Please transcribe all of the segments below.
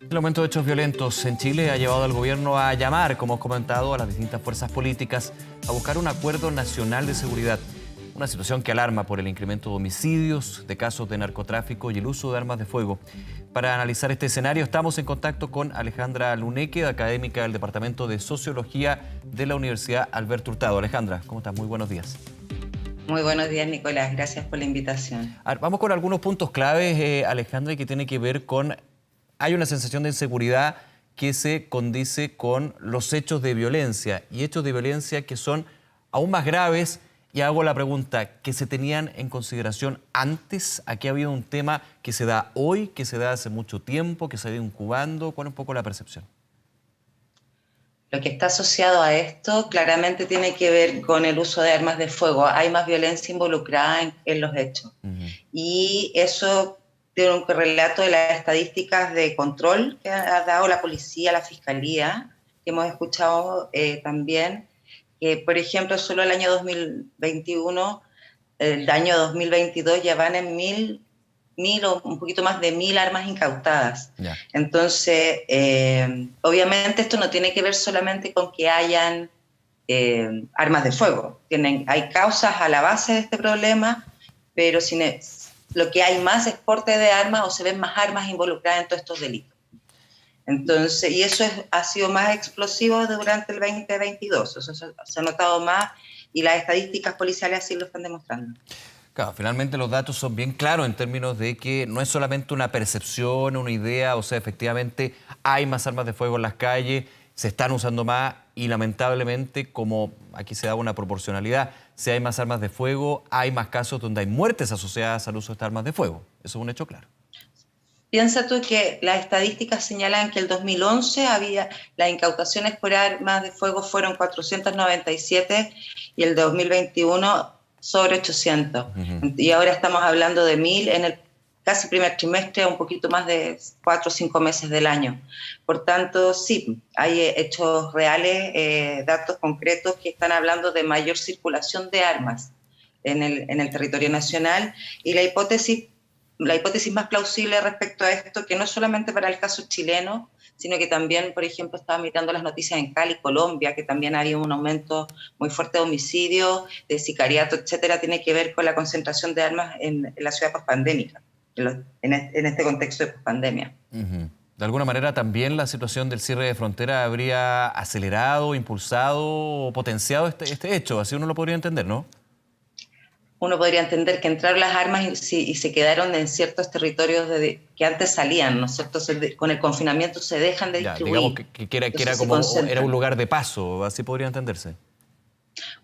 El aumento de hechos violentos en Chile ha llevado al gobierno a llamar, como hemos comentado, a las distintas fuerzas políticas a buscar un acuerdo nacional de seguridad. Una situación que alarma por el incremento de homicidios, de casos de narcotráfico y el uso de armas de fuego. Para analizar este escenario estamos en contacto con Alejandra Luneque, académica del Departamento de Sociología de la Universidad Alberto Hurtado. Alejandra, ¿cómo estás? Muy buenos días. Muy buenos días, Nicolás. Gracias por la invitación. A ver, vamos con algunos puntos claves, Alejandra, que tiene que ver con... Hay una sensación de inseguridad que se condice con los hechos de violencia y hechos de violencia que son aún más graves. Y hago la pregunta, ¿que se tenían en consideración antes? Aquí ha habido un tema que se da hoy, que se da hace mucho tiempo, que se ha ido incubando. ¿Cuál es un poco la percepción? Lo que está asociado a esto claramente tiene que ver con el uso de armas de fuego. Hay más violencia involucrada en los hechos. Y eso tiene un correlato de las estadísticas de control que ha dado la policía, la fiscalía, que hemos escuchado también. Que, por ejemplo, solo el año 2021, el año 2022 ya van en mil o un poquito más de 1000 armas incautadas. Ya. Entonces, obviamente esto no tiene que ver solamente con que hayan armas de fuego. Hay causas a la base de este problema, pero lo que hay más es porte de armas o se ven más armas involucradas en todos estos delitos. Entonces, y eso ha sido más explosivo durante el 2022. Eso se ha notado más y las estadísticas policiales así lo están demostrando. Claro, finalmente los datos son bien claros en términos de que no es solamente una percepción, una idea, o sea, efectivamente hay más armas de fuego en las calles, se están usando más y lamentablemente, como aquí se da una proporcionalidad, si hay más armas de fuego, hay más casos donde hay muertes asociadas al uso de estas armas de fuego. Eso es un hecho claro. Piensa tú que las estadísticas señalan que el 2011 las incautaciones por armas de fuego fueron 497 y el 2021 sobre 800. Y ahora estamos hablando de 1000 en el casi primer trimestre, un poquito más de 4 o 5 meses del año. Por tanto, sí, hay hechos reales, datos concretos que están hablando de mayor circulación de armas en el territorio nacional y la hipótesis más plausible respecto a esto, que no es solamente para el caso chileno, sino que también, por ejemplo, estaba mirando las noticias en Cali, Colombia, que también había un aumento muy fuerte de homicidios, de sicariato, etcétera, tiene que ver con la concentración de armas en la ciudad pospandémica, en este contexto de pospandemia. De alguna manera también la situación del cierre de frontera habría acelerado, impulsado o potenciado este hecho, así uno lo podría entender, ¿no? Uno podría entender que entraron las armas y se quedaron en ciertos territorios que antes salían, ¿no es cierto? Con el confinamiento se dejan de distribuir. Digamos que era un lugar de paso, así podría entenderse.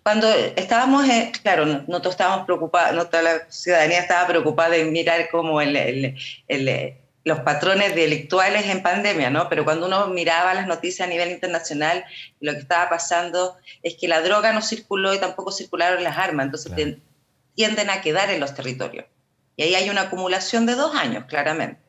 Cuando estábamos, claro, nosotros estábamos preocupados, no toda la ciudadanía estaba preocupada de mirar como los patrones delictuales en pandemia, ¿no? Pero cuando uno miraba las noticias a nivel internacional, lo que estaba pasando es que la droga no circuló y tampoco circularon las armas, entonces claro, tienden a quedar en los territorios. Y ahí hay una acumulación de 2 años, claramente.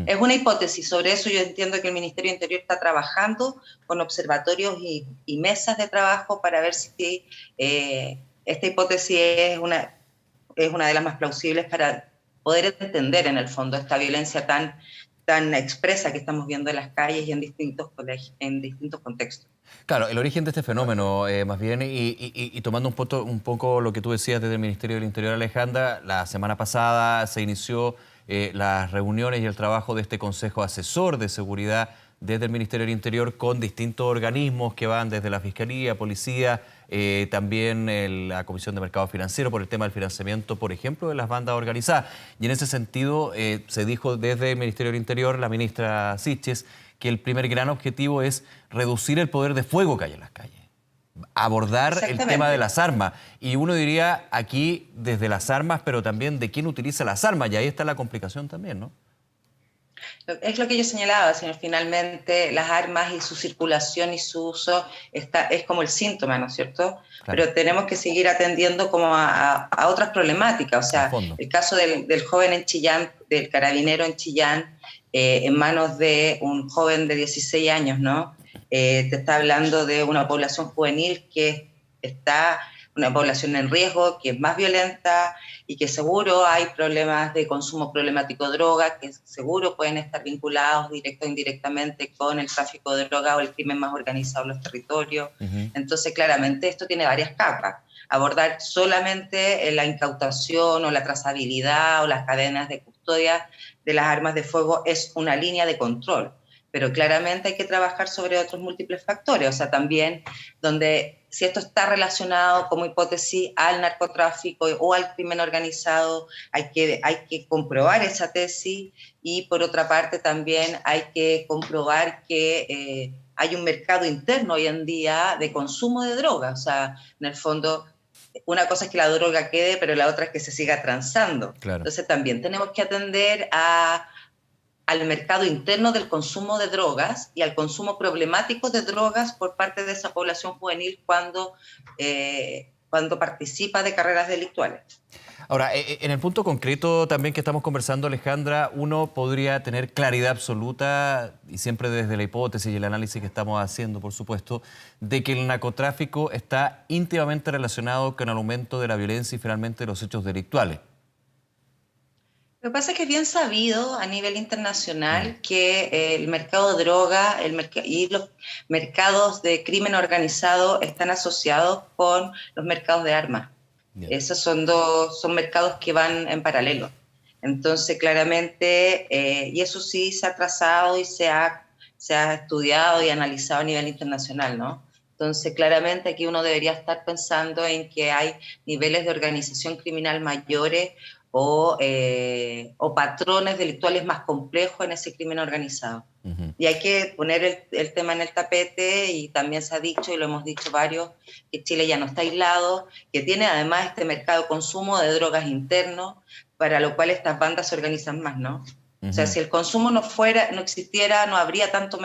Es una hipótesis, sobre eso yo entiendo que el Ministerio del Interior está trabajando con observatorios y mesas de trabajo para ver si esta hipótesis es una de las más plausibles para poder entender en el fondo esta violencia tan expresa que estamos viendo en las calles y en distintos contextos. Claro, el origen de este fenómeno, más bien, y tomando un poco lo que tú decías desde el Ministerio del Interior, Alejandra, la semana pasada se inició las reuniones y el trabajo de este Consejo Asesor de Seguridad desde el Ministerio del Interior con distintos organismos que van desde la Fiscalía, Policía, también la Comisión de Mercado Financiero por el tema del financiamiento, por ejemplo, de las bandas organizadas. Y en ese sentido se dijo desde el Ministerio del Interior, la ministra Siches, que el primer gran objetivo es reducir el poder de fuego que hay en las calles, abordar el tema de las armas. Y uno diría aquí desde las armas, pero también de quién utiliza las armas, y ahí está la complicación también, ¿no? Es lo que yo señalaba, señor. Finalmente las armas y su circulación y su uso es como el síntoma, ¿no es cierto? Claro. Pero tenemos que seguir atendiendo como a otras problemáticas. O sea, el caso del joven en Chillán, del carabinero en Chillán, en manos de un joven de 16 años, ¿no? Te está hablando de una población juvenil que está una población en riesgo, que es más violenta y que seguro hay problemas de consumo problemático de droga, que seguro pueden estar vinculados directo o indirectamente con el tráfico de droga o el crimen más organizado en los territorios. Entonces, claramente, esto tiene varias capas. Abordar solamente la incautación o la trazabilidad o las cadenas de custodia de las armas de fuego es una línea de control, pero claramente hay que trabajar sobre otros múltiples factores, o sea, también donde si esto está relacionado como hipótesis al narcotráfico o al crimen organizado, hay que comprobar esa tesis, y por otra parte también hay que comprobar que hay un mercado interno hoy en día de consumo de drogas, o sea, en el fondo una cosa es que la droga quede, pero la otra es que se siga transando. Claro. Entonces también tenemos que atender al mercado interno del consumo de drogas y al consumo problemático de drogas por parte de esa población juvenil cuando participa de carreras delictuales. Ahora, en el punto concreto también que estamos conversando, Alejandra, uno podría tener claridad absoluta, y siempre desde la hipótesis y el análisis que estamos haciendo, por supuesto, de que el narcotráfico está íntimamente relacionado con el aumento de la violencia y finalmente de los hechos delictuales. Lo que pasa es que es bien sabido a nivel internacional que el mercado de droga y los mercados de crimen organizado están asociados con los mercados de armas. Bien. Esos son mercados que van en paralelo. Entonces, claramente, y eso sí se ha trazado y se ha estudiado y analizado a nivel internacional, ¿no? Entonces, claramente aquí uno debería estar pensando en que hay niveles de organización criminal mayores o patrones delictuales más complejos en ese crimen organizado. Y hay que poner el tema en el tapete, y también se ha dicho, y lo hemos dicho varios, que Chile ya no está aislado, que tiene además este mercado de consumo de drogas interno, para lo cual estas bandas se organizan más, ¿no? O sea, si el consumo no existiera, no habría tanto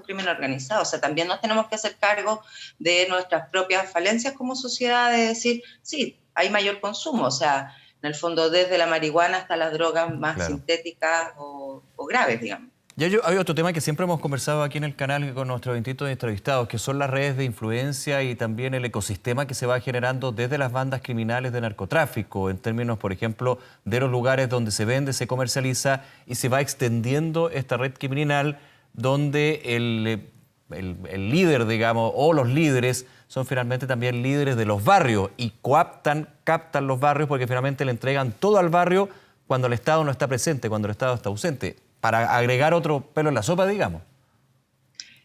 crimen organizado. O sea, también nos tenemos que hacer cargo de nuestras propias falencias como sociedad, de decir, sí, hay mayor consumo, o sea, en el fondo desde la marihuana hasta las drogas más sintéticas o graves, digamos. Y hay otro tema que siempre hemos conversado aquí en el canal con nuestros distintos entrevistados, que son las redes de influencia y también el ecosistema que se va generando desde las bandas criminales de narcotráfico, en términos, por ejemplo, de los lugares donde se vende, se comercializa y se va extendiendo esta red criminal, donde el líder, digamos, o los líderes son finalmente también líderes de los barrios y captan los barrios porque finalmente le entregan todo al barrio cuando el Estado no está presente, cuando el Estado está ausente, para agregar otro pelo en la sopa, digamos.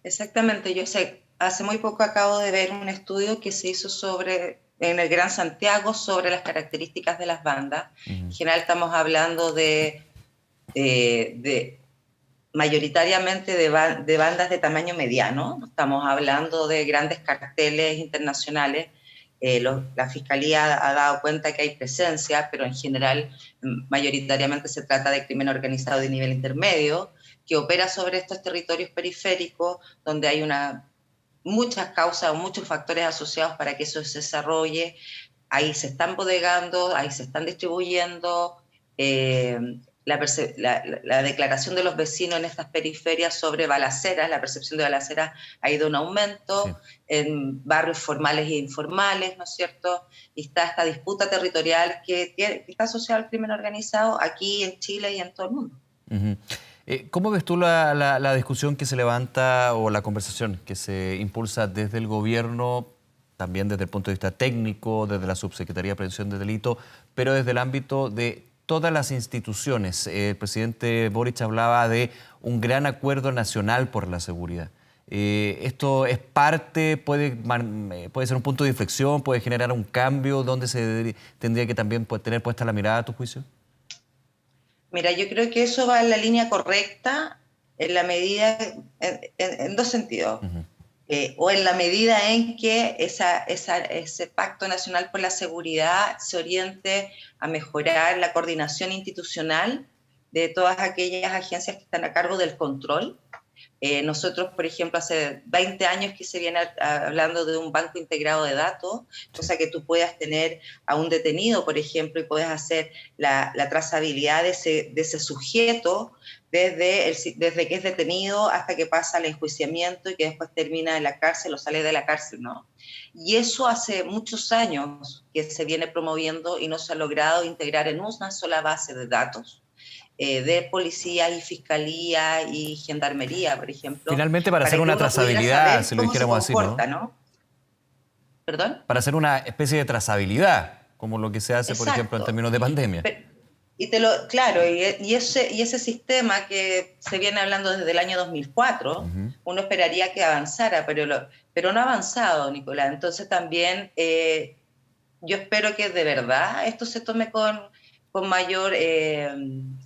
Exactamente. Yo sé, hace muy poco acabo de ver un estudio que se hizo en el Gran Santiago sobre las características de las bandas. En general estamos hablando de mayoritariamente de bandas de tamaño mediano, no estamos hablando de grandes carteles internacionales. La Fiscalía ha dado cuenta que hay presencia, pero en general mayoritariamente se trata de crimen organizado de nivel intermedio, que opera sobre estos territorios periféricos, donde hay muchas causas o muchos factores asociados para que eso se desarrolle. Ahí se están bodegando, ahí se están distribuyendo. La declaración de los vecinos en estas periferias sobre balaceras, la percepción de balaceras ha ido en aumento en barrios formales e informales, ¿no es cierto? Y está esta disputa territorial que está asociada al crimen organizado aquí en Chile y en todo el mundo. ¿Cómo ves tú la discusión que se levanta o la conversación que se impulsa desde el gobierno, también desde el punto de vista técnico, desde la Subsecretaría de Prevención de Delito, pero desde el ámbito de todas las instituciones? El presidente Boric hablaba de un gran acuerdo nacional por la seguridad. ¿Esto es parte, puede ser un punto de inflexión, puede generar un cambio? ¿Dónde se tendría que también tener puesta la mirada, a tu juicio? Mira, yo creo que eso va en la línea correcta, en la medida, en dos sentidos. O en la medida en que ese Pacto Nacional por la Seguridad se oriente a mejorar la coordinación institucional de todas aquellas agencias que están a cargo del control. Nosotros, por ejemplo, hace 20 años que se viene hablando de un banco integrado de datos, cosa que tú puedas tener a un detenido, por ejemplo, y puedes hacer la trazabilidad de ese sujeto desde que es detenido hasta que pasa al enjuiciamiento y que después termina en la cárcel o sale de la cárcel, ¿no? Y eso hace muchos años que se viene promoviendo y no se ha logrado integrar en una sola base de datos de policía y fiscalía y gendarmería, por ejemplo, Finalmente, para hacer para que una uno pudiera trazabilidad, saber si lo cómo se dijéramos así, ¿no? comporta, ¿no? ¿Perdón? Para hacer una especie de trazabilidad, como lo que se hace, por ejemplo, en Exacto. términos de pandemia. Claro, y ese sistema que se viene hablando desde el año 2004, Ujú. uno esperaría que avanzara, pero no ha avanzado, Nicolás. Entonces también yo espero que de verdad esto se tome con mayor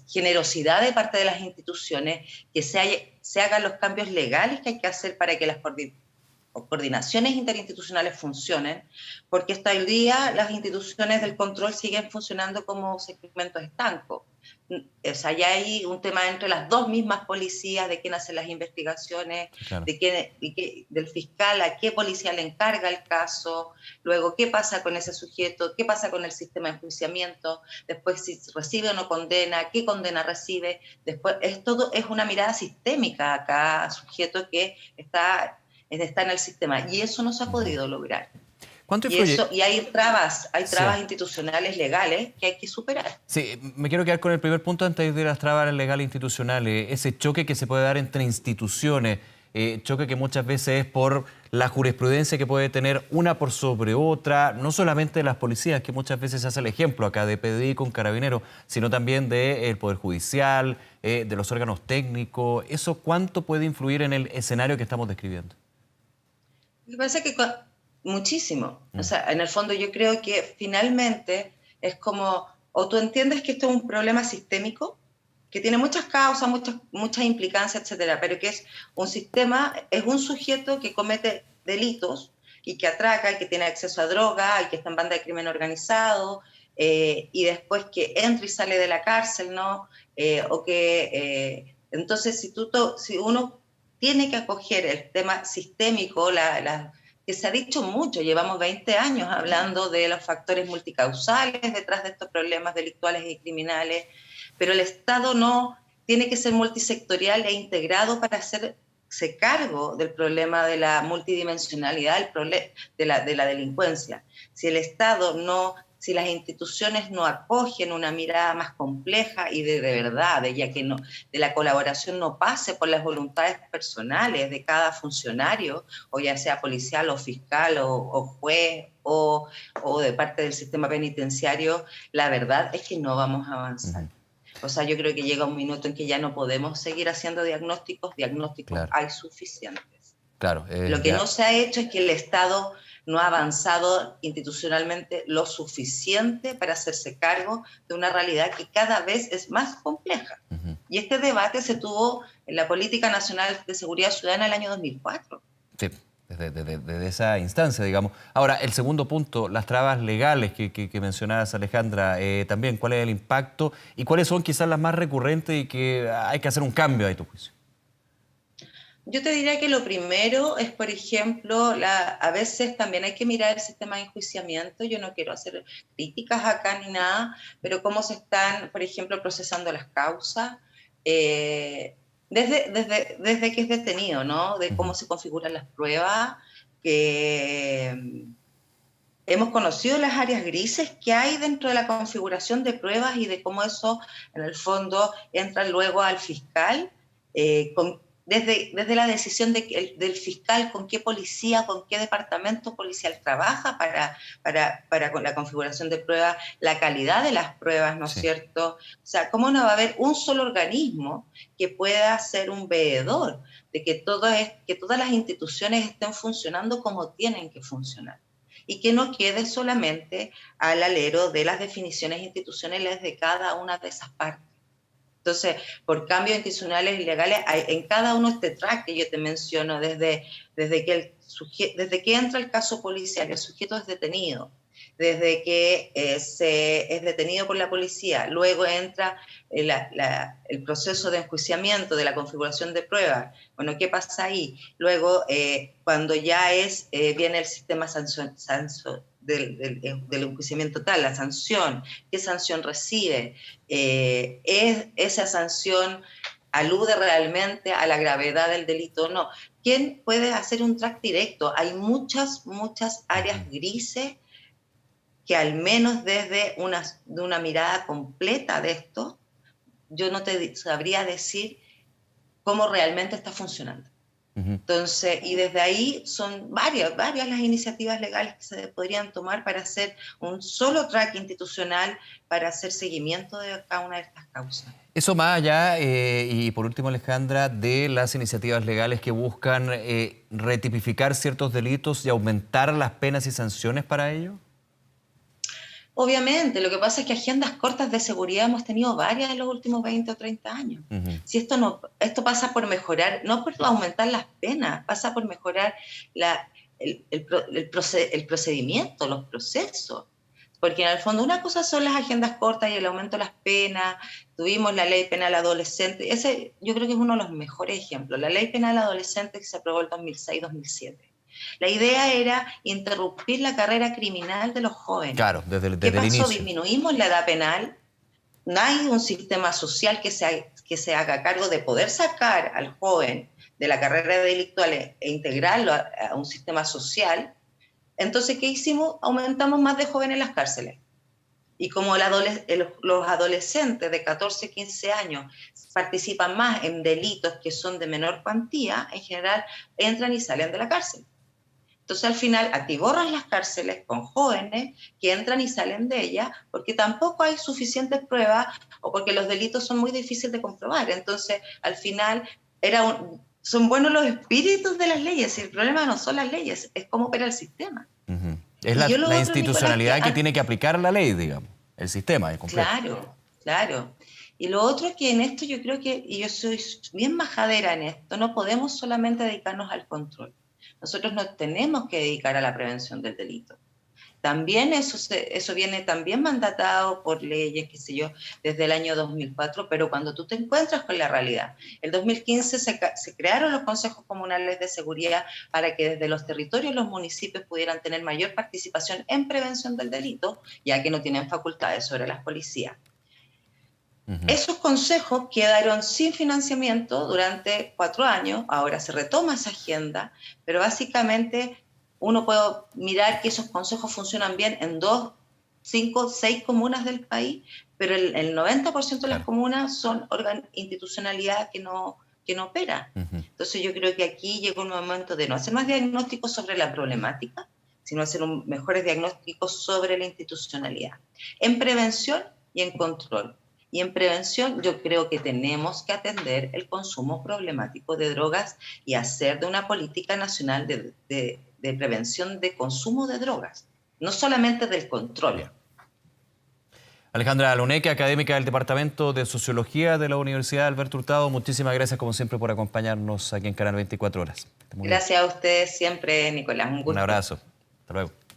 generosidad de parte de las instituciones, que se hagan los cambios legales que hay que hacer para que las coordinaciones interinstitucionales funcionen, porque hasta el día las instituciones del control siguen funcionando como segmentos estancos. O sea, ya hay un tema entre las dos mismas policías de quién hace las investigaciones, Claro. del fiscal a qué policía le encarga el caso, luego qué pasa con ese sujeto, qué pasa con el sistema de enjuiciamiento, después si recibe o no condena, qué condena recibe, después todo es una mirada sistémica a cada sujeto que está en el sistema, y eso no se ha Ujú. podido lograr. ¿Cuánto Y influye? hay Sí. trabas institucionales legales que hay que superar. Sí, me quiero quedar con el primer punto antes de las trabas legales institucionales, ese choque que se puede dar entre instituciones, choque que muchas veces es por la jurisprudencia que puede tener una por sobre otra, no solamente de las policías, que muchas veces se hace el ejemplo acá de PDI con Carabineros, sino también del Poder Judicial, de los órganos técnicos. ¿Eso cuánto puede influir en el escenario que estamos describiendo? Lo que pasa es que muchísimo. O Mm. sea, en el fondo yo creo que finalmente es como, o tú entiendes que esto es un problema sistémico, que tiene muchas causas, muchas implicancias, etcétera, pero que es un sistema, es un sujeto que comete delitos y que atraca, y que tiene acceso a droga, y que está en banda de crimen organizado, y después que entra y sale de la cárcel, ¿no? Entonces, si uno tiene que acoger el tema sistémico, que se ha dicho mucho, llevamos 20 años hablando de los factores multicausales detrás de estos problemas delictuales y criminales, pero el Estado no tiene que ser multisectorial e integrado para hacerse cargo del problema de la multidimensionalidad de la delincuencia. Si el Estado no, si las instituciones no acogen una mirada más compleja y de verdad, ya que no, de la colaboración no pase por las voluntades personales de cada funcionario, o ya sea policial o fiscal o juez o de parte del sistema penitenciario, la verdad es que no vamos a avanzar. Ujú. O sea, yo creo que llega un minuto en que ya no podemos seguir haciendo diagnósticos Claro, hay suficientes. claro, Lo que no ya. se ha hecho es que el Estado no ha avanzado institucionalmente lo suficiente para hacerse cargo de una realidad que cada vez es más compleja. Ujú. Y este debate se tuvo en la Política Nacional de Seguridad Ciudadana el año 2004. Sí, desde esa instancia, digamos. Ahora, el segundo punto, las trabas legales que mencionabas, Alejandra, también, ¿cuál es el impacto y cuáles son quizás las más recurrentes y que hay que hacer un cambio ahí, a tu juicio? Yo te diría que lo primero es, por ejemplo, a veces también hay que mirar el sistema de enjuiciamiento. Yo no quiero hacer críticas acá ni nada, pero cómo se están, por ejemplo, procesando las causas desde que es detenido, ¿no? De Ujú. cómo se configuran las pruebas, que hemos conocido las áreas grises que hay dentro de la configuración de pruebas y de cómo eso, en el fondo, entra luego al fiscal, desde la decisión del fiscal con qué policía, con qué departamento policial trabaja para con la configuración de pruebas, la calidad de las pruebas, ¿no es Sí. cierto? O sea, ¿cómo no va a haber un solo organismo que pueda ser un veedor de que todas las instituciones estén funcionando como tienen que funcionar? Y que no quede solamente al alero de las definiciones institucionales de cada una de esas partes. Entonces, por cambios institucionales y legales, en cada uno de este track que yo te menciono, desde que entra el caso policial, el sujeto es detenido, desde que es detenido por la policía, luego entra el proceso de enjuiciamiento, de la configuración de pruebas. Bueno, ¿qué pasa ahí? Luego, cuando ya viene el sistema del enjuiciamiento tal, la sanción, ¿qué sanción recibe? Esa sanción alude realmente a la gravedad del delito o no. ¿Quién puede hacer un track directo? Hay muchas áreas grises que al menos desde una mirada completa de esto, yo no te sabría decir cómo realmente está funcionando. Entonces, y desde ahí son varias las iniciativas legales que se podrían tomar para hacer un solo track institucional para hacer seguimiento de cada una de estas causas. Eso más allá, y por último, Alejandra, de las iniciativas legales que buscan retipificar ciertos delitos y aumentar las penas y sanciones para ello. Obviamente, lo que pasa es que agendas cortas de seguridad hemos tenido varias en los últimos 20 o 30 años. Si esto pasa por mejorar, no por aumentar las penas, pasa por mejorar el procedimiento, los procesos. Porque en el fondo una cosa son las agendas cortas y el aumento de las penas. Tuvimos la ley penal adolescente, ese yo creo que es uno de los mejores ejemplos. La ley penal adolescente que se aprobó en 2006-2007. La idea era interrumpir la carrera criminal de los jóvenes. Claro, desde el inicio. inicio. Disminuimos la edad penal, no hay un sistema social que se haga cargo de poder sacar al joven de la carrera delictual e integrarlo a un sistema social. Entonces, ¿qué hicimos? Aumentamos más de jóvenes en las cárceles. Y como los adolescentes de 14, 15 años participan más en delitos que son de menor cuantía, en general entran y salen de la cárcel. Entonces, al final, atiborran las cárceles con jóvenes que entran y salen de ellas porque tampoco hay suficientes pruebas o porque los delitos son muy difíciles de comprobar. Entonces, al final, son buenos los espíritus de las leyes. Y el problema no son las leyes, es cómo opera el sistema. Es la institucionalidad que tiene que aplicar la ley, digamos, el sistema en completo. Claro. Y lo otro es que en esto yo creo que, y yo soy bien majadera en esto, no podemos solamente dedicarnos al control. Nosotros nos tenemos que dedicar a la prevención del delito. También eso viene también mandatado por leyes, qué sé yo, desde el año 2004, pero cuando tú te encuentras con la realidad. En 2015 se crearon los consejos comunales de seguridad para que desde los territorios los municipios pudieran tener mayor participación en prevención del delito, ya que no tienen facultades sobre las policías. Esos consejos quedaron sin financiamiento durante 4 años, ahora se retoma esa agenda, pero básicamente uno puede mirar que esos consejos funcionan bien en 2, 5, 6 comunas del país, pero el 90% de las comunas son institucionalidad que no opera. Entonces yo creo que aquí llegó un momento de no hacer más diagnósticos sobre la problemática, sino hacer mejores diagnósticos sobre la institucionalidad, en prevención y en control. Y en prevención yo creo que tenemos que atender el consumo problemático de drogas y hacer de una política nacional de prevención de consumo de drogas, no solamente del control. Bien. Alejandra Aloneque, académica del Departamento de Sociología de la Universidad Alberto Hurtado, muchísimas gracias como siempre por acompañarnos aquí en Canal 24 Horas. Gracias a ustedes siempre, Nicolás. Un gusto. Un abrazo. Hasta luego.